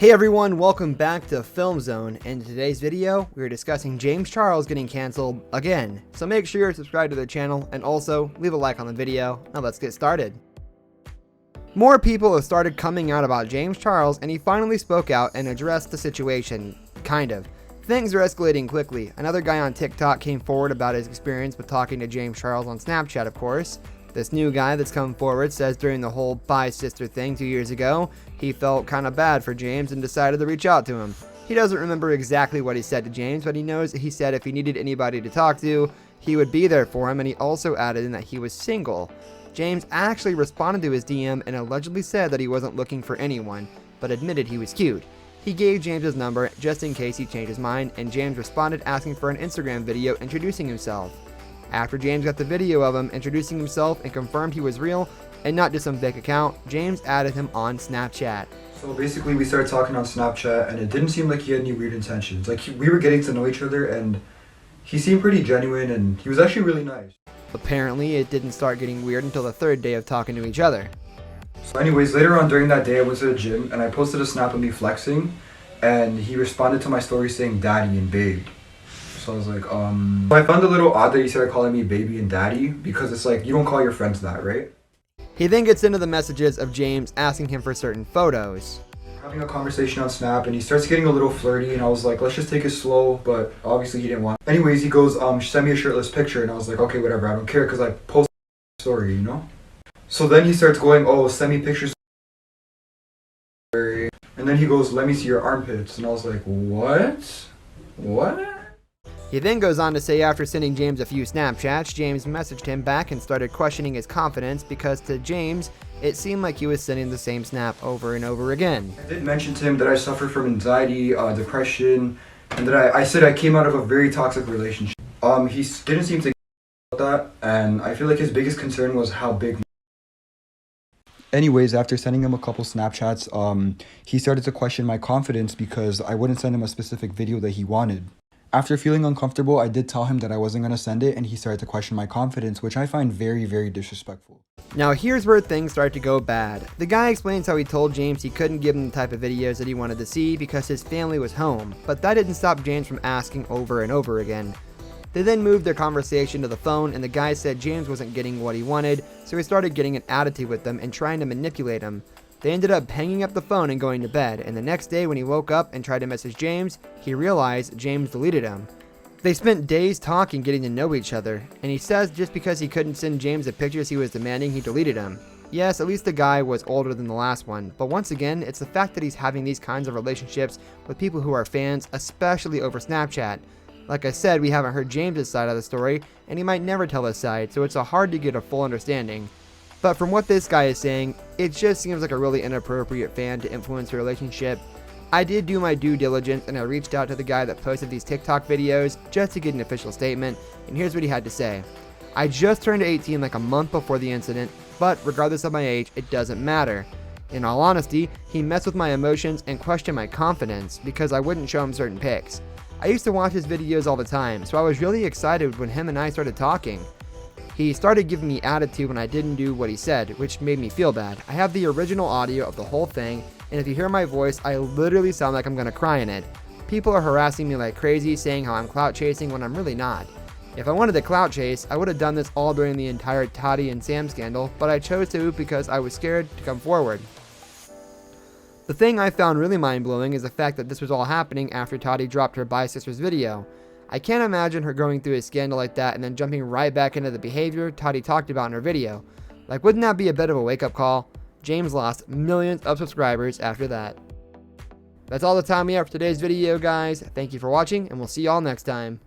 Hey everyone, welcome back to Film Zone. In today's video, we are discussing James Charles getting canceled again. So make sure you're subscribed to the channel and also leave a like on the video. Now let's get started. More people have started coming out about James Charles, and he finally spoke out and addressed the situation. Kind of. Things are escalating quickly. Another guy on TikTok came forward about his experience with talking to James Charles on Snapchat, of course. This new guy that's come forward says during the whole Bye Sister thing 2 years ago, he felt kinda bad for James and decided to reach out to him. He doesn't remember exactly what he said to James, but he knows he said if he needed anybody to talk to, he would be there for him, and he also added in that he was single. James actually responded to his DM and allegedly said that he wasn't looking for anyone, but admitted he was cute. He gave James his number just in case he changed his mind, and James responded asking for an Instagram video introducing himself. After James got the video of him introducing himself and confirmed he was real and not just some fake account, James added him on Snapchat. So basically we started talking on Snapchat, and it didn't seem like he had any weird intentions. We were getting to know each other, and he seemed pretty genuine, and he was actually really nice. Apparently it didn't start getting weird until the third day of talking to each other. So anyways, later on during that day I went to the gym and I posted a snap of me flexing, and he responded to my story saying daddy and babe. So I was like, I found it a little odd that he started calling me baby and daddy, because it's like, you don't call your friends that, right? He then gets into the messages of James asking him for certain photos. Having a conversation on Snap, and he starts getting a little flirty, and I was like, let's just take it slow, but obviously he didn't want it. Anyways, he goes, send me a shirtless picture, and I was like, okay, whatever, I don't care, because I posted a story, you know? So then he starts going, oh, send me pictures. And then he goes, let me see your armpits, and I was like, what? What? He then goes on to say after sending James a few Snapchats, James messaged him back and started questioning his confidence because to James, it seemed like he was sending the same snap over and over again. I did mention to him that I suffer from anxiety, depression, and that I said I came out of a very toxic relationship. He didn't seem to get about that, and I feel like his biggest concern was how big. Anyways, after sending him a couple Snapchats, he started to question my confidence because I wouldn't send him a specific video that he wanted. After feeling uncomfortable, I did tell him that I wasn't going to send it, and he started to question my confidence, which I find very, very disrespectful. Now here's where things start to go bad. The guy explains how he told James he couldn't give him the type of videos that he wanted to see because his family was home, but that didn't stop James from asking over and over again. They then moved their conversation to the phone, and the guy said James wasn't getting what he wanted, so he started getting an attitude with them and trying to manipulate him. They ended up hanging up the phone and going to bed, and the next day when he woke up and tried to message James, he realized James deleted him. They spent days talking, getting to know each other, and he says just because he couldn't send James the pictures he was demanding, he deleted him. Yes, at least the guy was older than the last one, but once again, it's the fact that he's having these kinds of relationships with people who are fans, especially over Snapchat. Like I said, we haven't heard James's side of the story, and he might never tell his side, so it's hard to get a full understanding. But from what this guy is saying, it just seems like a really inappropriate fan to influence a relationship. I did do my due diligence and I reached out to the guy that posted these TikTok videos just to get an official statement, and here's what he had to say. I just turned 18 like a month before the incident, but regardless of my age, it doesn't matter. In all honesty, he messed with my emotions and questioned my confidence because I wouldn't show him certain pics. I used to watch his videos all the time, so I was really excited when him and I started talking. He started giving me attitude when I didn't do what he said, which made me feel bad. I have the original audio of the whole thing, and if you hear my voice, I literally sound like I'm gonna cry in it. People are harassing me like crazy, saying how I'm clout chasing when I'm really not. If I wanted to clout chase, I would have done this all during the entire Toddy and Sam scandal, but I chose to because I was scared to come forward. The thing I found really mind-blowing is the fact that this was all happening after Toddy dropped her Bye Sisters video. I can't imagine her going through a scandal like that and then jumping right back into the behavior Toddy talked about in her video. Like, wouldn't that be a bit of a wake-up call? James lost millions of subscribers after that. That's all the time we have for today's video, guys. Thank you for watching, and we'll see y'all next time.